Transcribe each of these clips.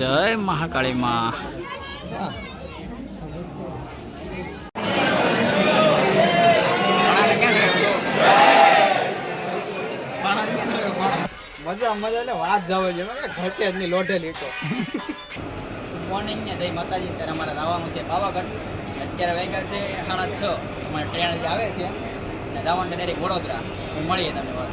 જય મહાકાળી માં। મજા મજા એટલે વાત જાવ છે ઘટે જ નહીં લોઢે લીટો। મોર્નિંગ ને જય માતાજી। ત્યારે અમારે જવાનું છે પાવાગઢ। અત્યારે વાગ્યા છે 6:30। અમારે ટ્રેન જે આવે છે અને જવાનું છે ડાયરેક્ટ વડોદરા। મળીએ તમને વાત।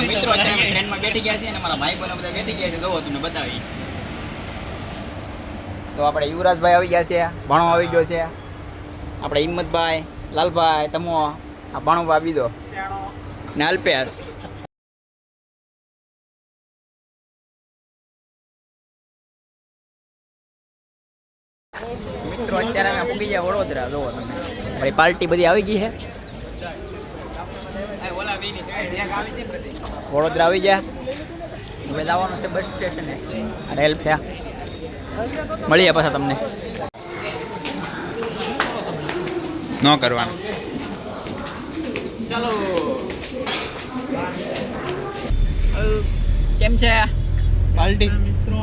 મિત્રો અત્યારે ટ્રેનમાં બેઠી ગયા છે અને મારા ભાઈ બહેનો બધા બેઠી ગયા છે। જોવો તમને બતાવી તો આપણે યુવરાજભાઈ આવી ગયા છે, ભાણો આવી ગયો છે, આપણે હિંમતભાઈ, લાલભાઈ, તમો, આ ભાણોભાઈ બીજો ને અલ્પેશ। મિત્રો અત્યારે અમે પૂગી ગયા વડોદરા। જોવો તમે ભાઈ પાર્ટી બધી આવી ગઈ છે। વડોદરા આવી ગયા, હવે જવાનું છે બસ સ્ટેશને રેલ થયા। મળીએ પાછા તમને। ન કરવાનું ચાલો। કેમ છે પાર્ટી મિત્રો?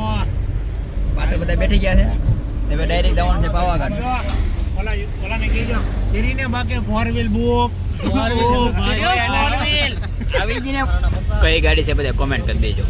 પાછળ બધા બેઠી ગયા છે। હવે ડાયરેક્ટ જવાનું છે પાવાગઢ। ઓલાને કહેજો કરીને બાકી 4 વ્હીલ બુક આવી ગઈ ને કઈ ગાડી છે બધા કોમેન્ટ કરી દેજો।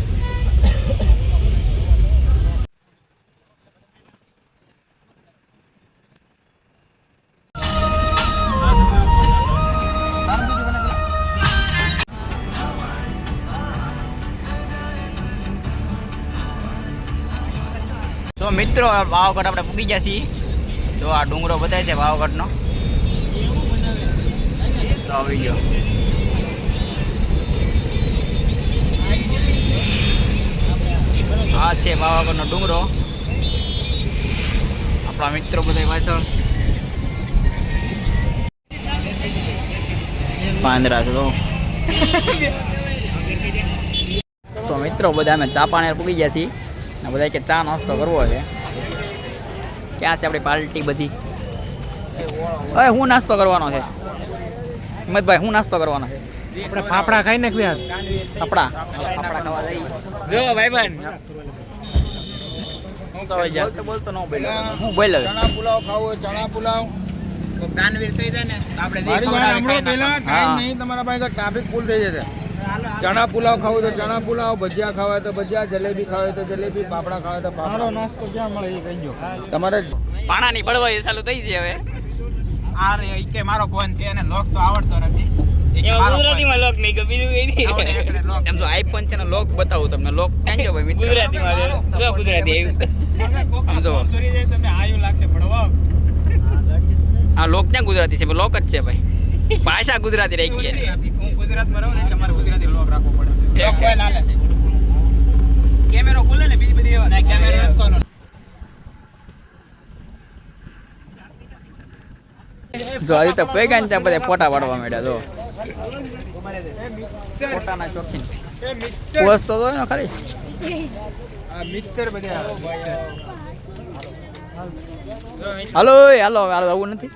તો મિત્રો પાવાગઢ આપણે પૂગી ગયા છીએ। તો આ ડુંગરો બતાવે છે પાવાગઢનો। તો આવી ગયો આ છે પાવાગઢનો ડુંગરો। આપણા મિત્રો બધા પાછળ પાંદરા છે। તો મિત્રો બધા અમે ચા પાણી પૂગી ગયા છીએ ને બધા કે ચા નાસ્તો કરવો છે। ક્યાં છે આપણી પાર્ટી બધી? હવે હું નાસ્તો કરવાનો છે હિંમતભાઈ? હું નાસ્તો કરવાનો છે? આપણે ફાફડા ખાઈ નાખ્યા। ફાફડા ખાવા જઈએ। જો ભાઈબંધ હું કહે બોલતો બોલતો ન બોલે હું બોલે ચણા પુલાવ ખાવો હોય ચણા પુલાવ તો કાનવીર થઈ જાય ને આપણે પેલા ટાઈમ નહીં તમારા પાસે ટ્રાફિક ફૂલ થઈ જશે। ચણા પુલાવ ખાવું તો ચણા પુલાવ, ભજીયા ખાવા તો ભજીયા, જલેબી ખાવા તો જલેબી, પાપડા ખાવા તો પાપડા। નાસ્તો ક્યાં મળે એ કહીજો તમારે પાણાની બળવાઈ ચાલુ થઈ છે હવે। આ રે કે મારો ફોન છે અને લોક તો આવડતો નથી। ગુજરાતીમાં લોક નહીં ગયું બીજું કઈ નહીં। એમ જો આઈફોન છે ને લોક બતાવું તમને। લોક ક્યાં ગયો ભાઈ? ગુજરાતીમાં જો ગુજરાતી આવ્યું સમજો। ચોરી જાય તમને આયુ લાગશે ભણવા। આ લોક ક્યાં ગુજરાતી છે? લોક જ છે ભાઈ। ભાષા ગુજરાતી રાખી છે। હું ગુજરાતમાં રહું ને એટલે મારે ગુજરાતી લોક રાખવો પડે। લોક કોઈ લાલે છે કેમેરો ખોલે ને બીજી બધી ના કેમેરો નથી ખોલવાનો। જો આ રીતે પેગાન ત્યાં બધા ફોટા પાડવા માંડ્યા। જો ફોટાના શોખીન પોસ્ટ તો ને ખાલી આ મિત્ર બધા હાલો હાલો હાલો આવું નથી।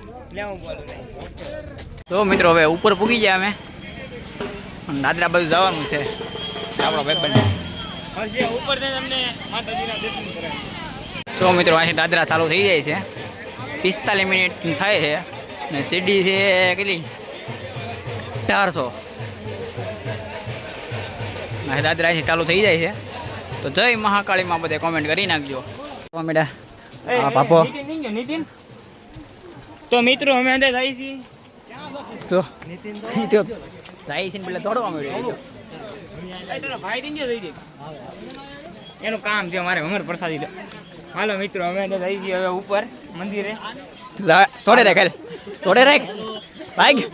તો મિત્રો હવે ઉપર પૂગી ગયા અમે અને દાદરા બાજુ જવાનું છે આપણો ભાઈબંધ। ઉપર તમને માતાજીના દર્શન કરાય। તો મિત્રો અહીંથી દાદરા ચાલુ થઈ જાય છે। 45 મિનિટ થાય છે ને સીડી છે કેટલી 400। અહીં દાદરા અહીંથી ચાલુ થઈ જાય છે। તો જય મહાકાળીમાં બધે કોમેન્ટ કરી નાખજો। હા પાપો નીતિન તો મિત્રો અમે અંદર જઈએ છીએ। તો જાય છે ને પેલા દોડવા મળ્યો તારો ભાઈ દિન જઈ દે એનું કામ છે મારે અમર પ્રસાદી દે। હાલો મિત્રો અમે અંદર જઈ છીએ હવે ઉપર મંદિરે। થોડે રાખ થોડે રાખ ભાઈ।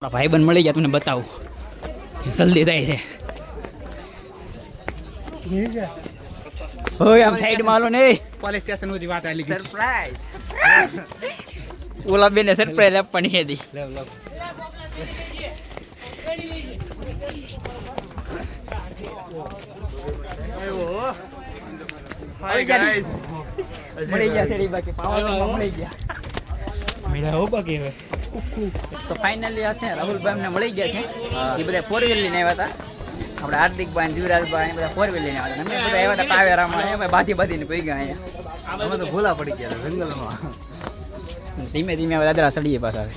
ભાઈ બંધ મળી ગયા તમને બતાવું જલ્દી થાય છે। ઓય આમ સાઈડમાં હાલો ને પોલીસ સ્ટેશન સુધી વાત આલી સરપ્રાઈઝ। ઓલા બેને સરપ્રાઈઝ આપવાની હતી। આવી ગયા ને? મળી ગયા શેરી બાકી પાવાગઢમાં મળી ગયા. તો ફાઇનલી હશે રાહુલભાઈ અમને મળી ગયા છે. એ બધા 4 વ્હીલ લઈને આવ્યા હતા. આપણે હાર્દિકભાઈ જીવરાજભાઈ બધા 4 વ્હીલ લઈને આવ્યા હતા. અમે બધા આવ્યા હતા કાવેરામાં. અમે બાંધીને પી ગયા અહીંયા. અમે તો ભૂલા પડી ગયા જંગલમાં. ધીમે ધીમે હવે દાદરા સડીએ પાછા આવે.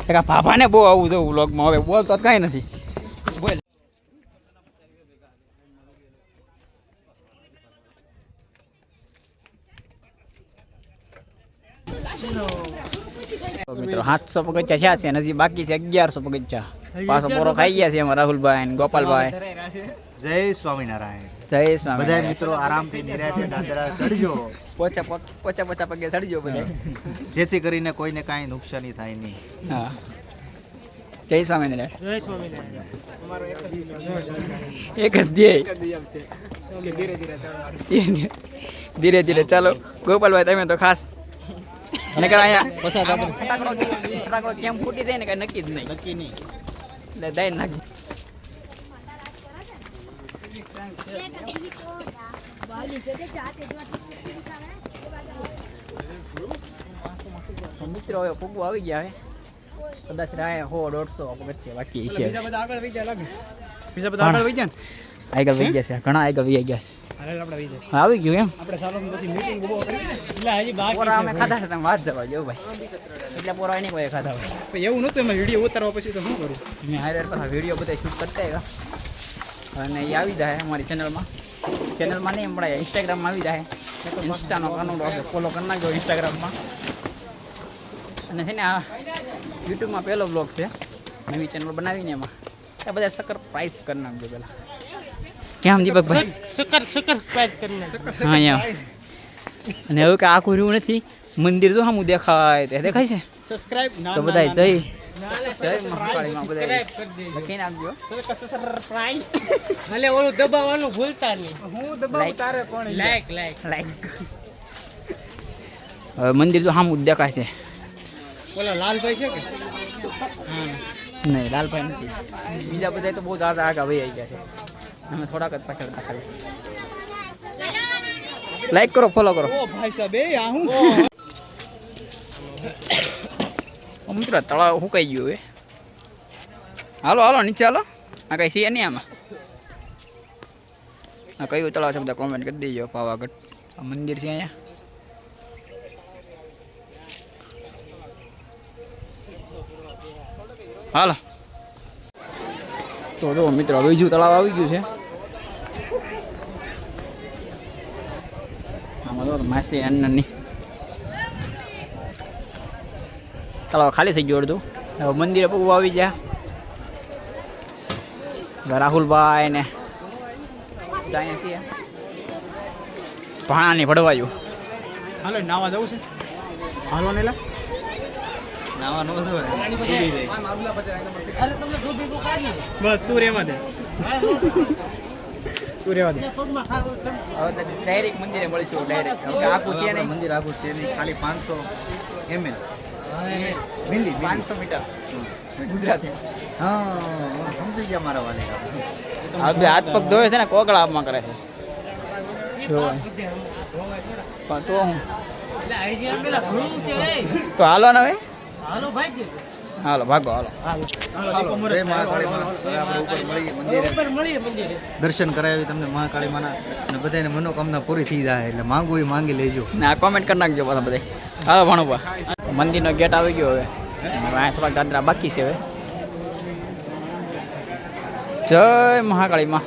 એક આ ભાભાને બહુ આવું જવું વ્લોગમાં હવે બોલતો કાંઈ નથી. બોલ. મિત્રો 700 પગથિયા થયા છે અને હજી બાકી છે 1100 પગથિયા. પાછો પોરો ખાઈ ગયા છે એમાં રાહુલભાઈ ને ગોપાલભાઈ. જય સ્વામિનારાયણ. જય સ્વામી. બધા મિત્રો આરામથી નિરાંતે દાદરા ચડજો, પોચા પગે ચડજો બધા. જેથી કરીને કોઈને કાંઈ નુકસાની થાય નહીં. હા. જય સ્વામિનારાયણ. જય સ્વામિનારાયણ. એક જ ધ્યેય. ધીરે ધીરે ચાલો. ગોપાલભાઈ તમે તો ખાસ અને કર અહીંયા ફટાકડો કેમ ફૂટી જાય ને કઈ નક્કી જ નહીં. નક્કી નહીં. એટલે દઈ નાખી. મિત્રો હવે ફૂગવું આવી ગયા હવે કદાચ રાય 100-150 પગથિયા બાકી છે. આગળ વહી ગયા ને આગળ વહી ગયા છે ઘણા આગળ વહી ગયા છે. આવી ગયું એમ પોરા અમે ખાધા છે. તમે વાત જવા જો ભાઈ એટલે પોરા નહીં કોઈ ખાધા હોય એવું નહોતું એમાં વિડીયો ઉતારવા પછી તો શું કરું? મેં હારે પાછા વિડીયો બધા શૂટ કરતા આવ્યા અને એ આવી જાય અમારી ચેનલમાં નહીં હમણાં ઇન્સ્ટાગ્રામમાં આવી જાય. ઇન્સ્ટાનો કાનૂડો આપણે ફોલો કરી નાખજો ઇન્સ્ટાગ્રામમાં. અને છે ને આ યુટ્યુબમાં પહેલો બ્લોગ છે નવી ચેનલ બનાવીને એમાં એ બધા સકર પ્રાઇસ કરી નાખજો પેલા. કેમ દીપકભાઈ? હા એમ. અને હવે કે આખું રહ્યું નથી મંદિર તો સામું દેખાય તે દેખાય છે. તો બધા જય મહાકાળીમાં બધા લખી નાખજો. ભલે ઓલું દબાવવાનું ભૂલતા નહીં. હું દબાવું તારે કોણ? લાઈક હવે મંદિર તો સામું જ દેખાય છે. ઓલા લાલભાઈ છે કે? નહીં લાલભાઈ નથી. બીજા બધા તો બહુ ઝાઝા આગળ વહી ગયા છે. અમે થોડાક જ પાછળ ખાલી. લાઈક કરો, ફોલો કરો. ઓ ભાઈ સાહેબ એ આ હું મિત્રો તળાવ સુકાઈ ગયું હવે. હાલો નીચે હાલો. આ કઈ છે નહીં આમાં. આ કયું તળાવ છે બધા કોમેન્ટ કરી દેજો. પાવાગઢ આ મંદિર છે અહીંયા. હાલો તો જો મિત્રો બીજું તળાવ આવી ગયું છે. આમાં તો માછલી નાની તળાવ ખાલી થઈ ગયું અડધું. હવે મંદિરે પગવા આવી ગયા. રાહુલભાઈ ને અહીંયા છીએ ભાણાની ભડવાયું. હાલો નાવા જવું છે? હાલો ને લા નાવા નો થવાય. બસ તું રહેવા દે. હવે ડાયરેક્ટ મંદિરે મળીશું. ડાયરેક્ટ આખું છે નહીં મંદિર આખું છે નહીં, ખાલી 500 ml મિલી 500 મીટર ગુજરાતી. હા સમજી ગયા મારા વાલી. આ બે હાથ પગ ધોવે છે ને કોગળામાં કરે છે. પણ તો હું તો હાલો ને હવે. હાલો ભાગો હાલો. જય મહાકાળી માં. હવે આપણે ઉપર મળીએ મંદિરે. દર્શન કરાવી તમને મહાકાળી માના અને બધાને મનોકામના પૂરી થઈ જાય એટલે માંગવું એ માંગી લેજો. ને આ કોમેન્ટ કરી નાખજો પાછા બધા. હાલો ભણવા. મંદિરનો ગેટ આવી ગયો હવે. થોડાક દાદરા બાકી છે હવે. જય મહાકાળી માં.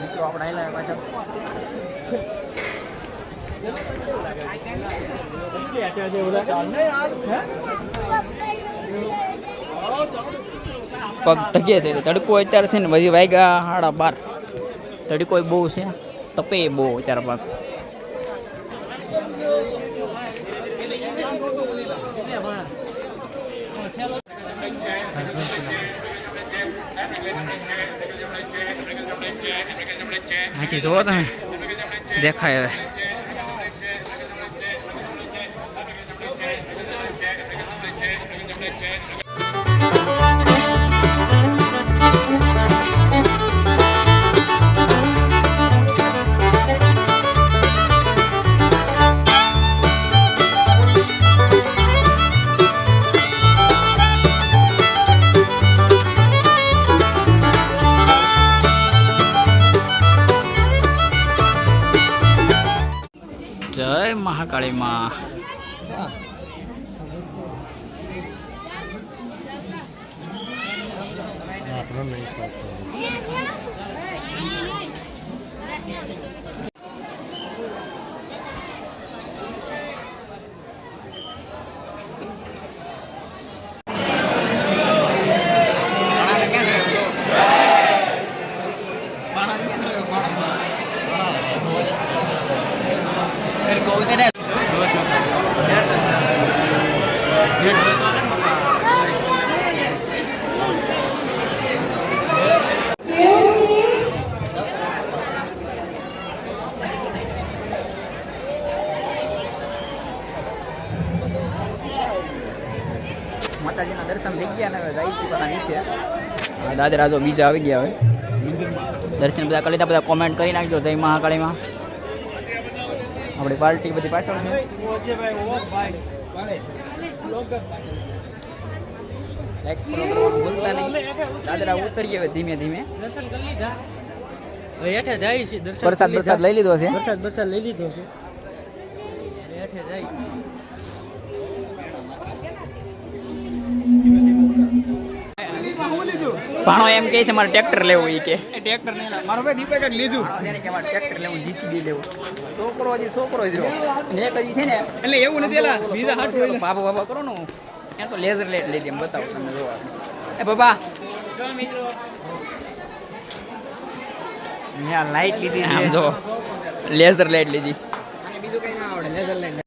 મિત્રો આપણે આયલા પાછા પગ થગે છે. તડકો અત્યારે છે ને બધી વાગ્યા 12:30. તડકો બહુ છે, તપે બહુ અત્યારે પાક. અહીંથી જુઓ તમે દેખાય હવે. જય મહાકાળી માં. માતાજીના દર્શન થઈ ગયા ને હવે જાય છે પાછા નીચે. દાદરા તો બીજા આવી ગયા હવે. દર્શન બધા કરી લીધા. બધા કોમેન્ટ કરી નાખજો જય મહાકાળીમાં. આપણી પાર્ટી બધી પાછળ છે. લાઈક ફોલો કરવાનું ભૂલતા નહીં. દાદરા ઉતરીએ હવે ધીમે ધીમે. પ્રસાદ લઈ લીધો છે. લઈ લીધો છે. ભાણો એમ કહે છે મારે ટ્રેક્ટર લેવું. એ કે ટ્રેક્ટર નહીં મારો ભાઈ દીપક જ લીધું. એને કે મારે ટ્રેક્ટર લેવું, જીસીબી લેવું. છોકરો જ રહ્યો. ને એક હજી છે ને એટલે એવું નથી એલા બીજા હાથ હોય બાબા કરો ને ત્યાં તો લેઝર લાઈટ લીધી. એમ બતાવો તમને જોવા. એ બાબા લાઈટ લીધી આમ જો લેઝર લાઈટ લીધી.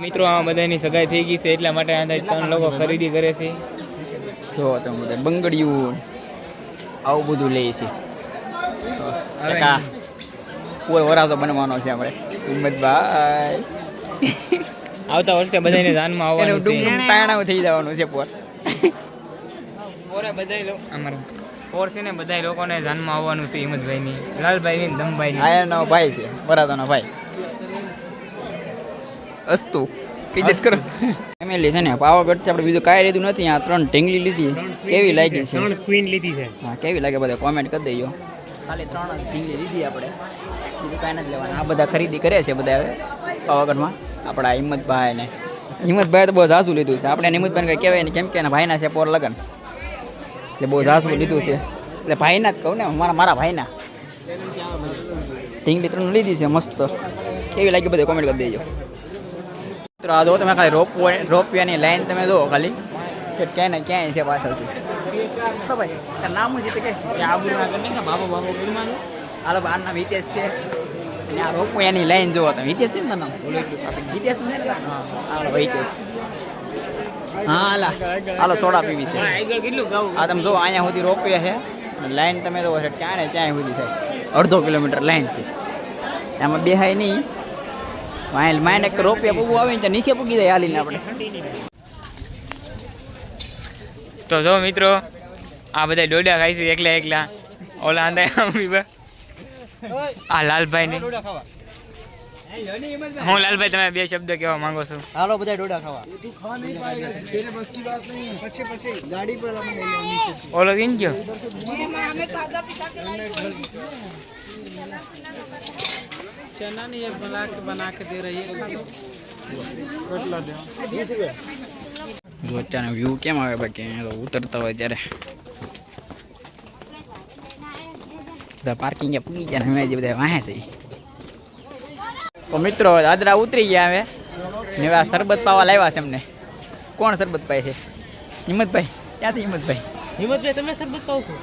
મિત્રો આ બધાની સગાઈ થઈ ગઈ છે એટલા માટે અંદાજ 3 લોકો ખરીદી કરે છે. જો તમે બધા બંગડીયું આવું બધું લઈએ છીએ. કોઈ વરાતો બનવાનો છે આપણે હિંમતભાઈ. આવતા વર્ષે બધાને જાનમાં આવવાનું છે. ટાણાવ થઈ જવાનું છે પોર. પોરે બધાય અમારા પોર છે ને બધાય લોકોને જાનમાં આવવાનું છે. હિંમતભાઈની, લાલભાઈની, દમભાઈની. આયાનો ભાઈ છે, વરાતાનો ભાઈ. અસ્તુ કીધે કરો. ફેમિલી છે ને પાવાગઢથી આપણે બીજું કાંઈ લીધું નથી. આ 3 ઢીંગલી લીધી. કેવી લાગી છે? 3 ક્વીન લીધી છે. હા કેવી લાગે બધા કોમેન્ટ કરી દેજો. ખાલી 3 જ ઢીંગલી લીધી આપણે. બીજું કાંઈ નથી લેવાનું. આ બધા ખરીદી કરે છે બધા હવે પાવાગઢમાં. આપણા હિંમતભાઈ ને હિંમતભાઈ તો બહુ ઝાઝું લીધું છે. આપણે હિંમતભાઈને કંઈ કહેવાય નહીં કેમ કે એના ભાઈના છે પોર લગન એટલે બહુ ઝાઝું લીધું છે. એટલે ભાઈના જ કહું ને મારા ભાઈના ઢીંગલી 3 લીધી છે મસ્ત. કેવી લાગી બધા કોમેન્ટ કરી દેજો. મિત્રો આ જો તમે ખાલી રોપવેની લાઈન તમે જો ખાલી ક્યાંય ને ક્યાંય છે પાછળથી. ભાઈ નામ છે તો કે આબુના કરીને કે બાબો ગીરમાં હાલો આનું નામ હિતેશ છે. અને આ રોપવેની લાઈન જોવો તમે. હિતેશ છે ને નામ? હિતેશ ને હાલો હિતેશ. હા હાલો સોડા પીવી છે. આગળ કેટલું ગાવું આ તમે જો અહીંયા સુધી રોપવે છે. લાઈન તમે જો ક્યાં ને ક્યાંય સુધી થાય. 1.5 કિલોમીટર લાઈન છે. એમાં બેહાય નહીં. માઇન એક રોપિયા પૂગું આવે ને નીચે પૂગી જાય હાલીને આપણે. તો જો મિત્રો આ બધા ડોડા ખાય છે એકલા. ઓલા આંદા આ લાલભાઈ ને હું લાલભાઈ તમે 2 શબ્દ કહેવા માંગો છો? હાલો બધા ડોડા ખાવા. પછી ગાડી પર અમે લઈ લેવાની. ઓલો કેમ ગયો? चना नहीं एक बना के दे रही है. જો અત્યારનો વ્યૂ કેમ આવે બાકી ઉતરતા હોય ત્યારે બધા પાર્કિંગ પૂગી ગયા ને અમે જે બધા વાહે છે. તો મિત્રો દાદરા ઉતરી ગયા હવે ને આ શરબત પાવા લાવ્યા છે અમને. કોણ શરબત પાય છે? હિંમતભાઈ. ક્યાંથી હિંમતભાઈ? हिम्मत તમે શરબત પાવ છો?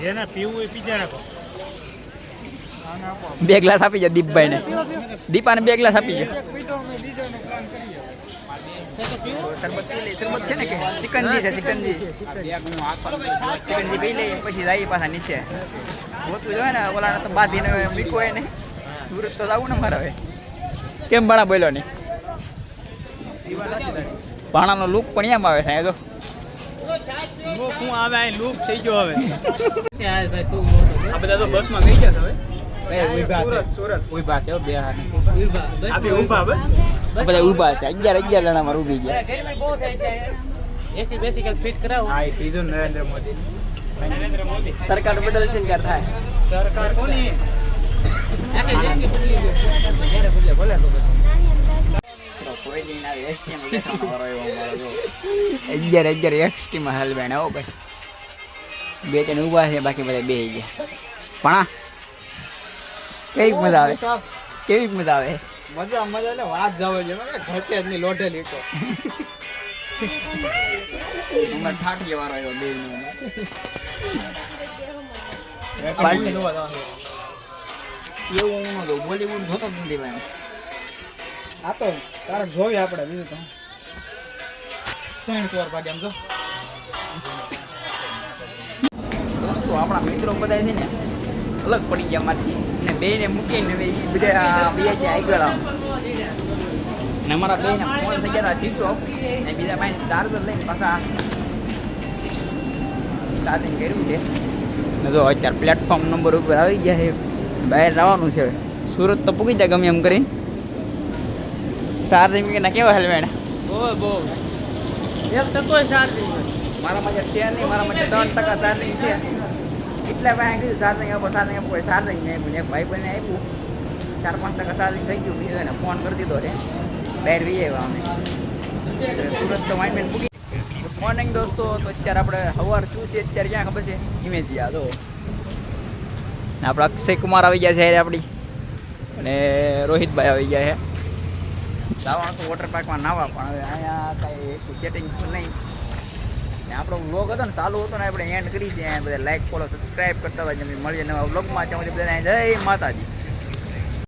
જેના પીવું એ પીજા રાખો. 2 ગ્લાસ આપી જાય દીપભાઈ ને. દીપાને 2 ગ્લાસ આપી જાય. શરબત છે ને કે ચિકનજી છે? ચિકનજી પી લઈએ પછી જાય પાછા નીચે. ગોતવું જોઈએ ને ઓલાને તો બાંધીને મીકો એને સુરત તો જવું ને મારે હવે. કેમ ભાણા બોલ્યો નહીં? ભાણાનો લુક પણ એમ આવે સાહેબ. હું આવે આ લૂપ થઈ ગયો હવે. આ બધા તો બસમાં ગઈ ગયા હવે. સુરત ઉભા છે બે હાથ આપે ઉભા બસ બધા ઊભા છે. 11 જણા માં ઊભી ગયા. એસી બેસી ફિટ કરાવો. હા કીધું નરેન્દ્ર મોદી સરકાર બદલ છે ત્યારે થાય. સરકાર કોની કોઈ દી ના એસટી માં બેઠવાનો વારો આવ્યો અમારો જો 11 એસટી માં હલવેણ આવો ભાઈ બે ત્રણ ઊભા છે બાકી બધા બે ગયા પણ કેવી મજા આવે કેવી મજા આવે મજા એટલે વાત જાવ છે ઘટે જ નહીં લોઢે લીટો અમાર ઠાઠી વારો આવ્યો બે નો એવું હું નતો બોલીવુડ જોતો જ નથી ભાઈ આ તો તારે જોવી આપણે બીજું તો 300 ભાગે આમ જો દોસ્તો આપણા મિત્રો બધા છે ને અલગ પડી ગયા માંથી ને બે ને મૂકીને હવે ઈ બધા બે જે આગળ આવ ને અમારા બે ને ફોન થઈ ગયા સ્વિચ ઓફ ને બીજા પાસે ચાર્જર લઈને પાછા ચાર્જિંગ કર્યું છે ને જો અત્યારે પ્લેટફોર્મ નંબર ઉપર આવી ગયા છે બહાર જવાનું છે સુરત તો પૂગી જાય ગમે એમ કરીને ચાર્જિંગ ના કેવા હેલ્મેટ બહુ એક તો કોઈ ચાર્જિંગ મારામાં જે છે નહીં મારામાં જે 3% ચાર્જિંગ છે એટલે ભાઈ કીધું ચાર્જિંગ આપો કોઈ ચાર્જિંગ નહીં આપ્યું એક ભાઈ બને આપ્યું 4-5% ચાર્જિંગ થઈ ગયું બીજો એને ફોન કરી દીધો છે બહાર વી આવ્યા અમે સુરત તો વાઇનમેન પૂગી ગુડ મોર્નિંગ દોસ્તો તો અત્યારે આપણે સવાર શું છે અત્યારે ક્યાં ખબર છે ઇમેજ યાદ હો આપણા અક્ષય કુમાર આવી ગયા છે આપણી અને રોહિતભાઈ આવી ગયા છે જવાનું તો વોટર પાર્કમાં નાવા પણ હવે અહીંયા કાંઈ સેટિંગ નહીં ને આપણો વ્લોગ હતો ને ચાલુ હતો ને આપણે એન્ડ કરી દઈએ બધા લાઈક ફોલો સબસ્ક્રાઈબ કરતા હોય મળીએ નવા વ્લોગમાં ત્યાં બધાને જય માતાજી.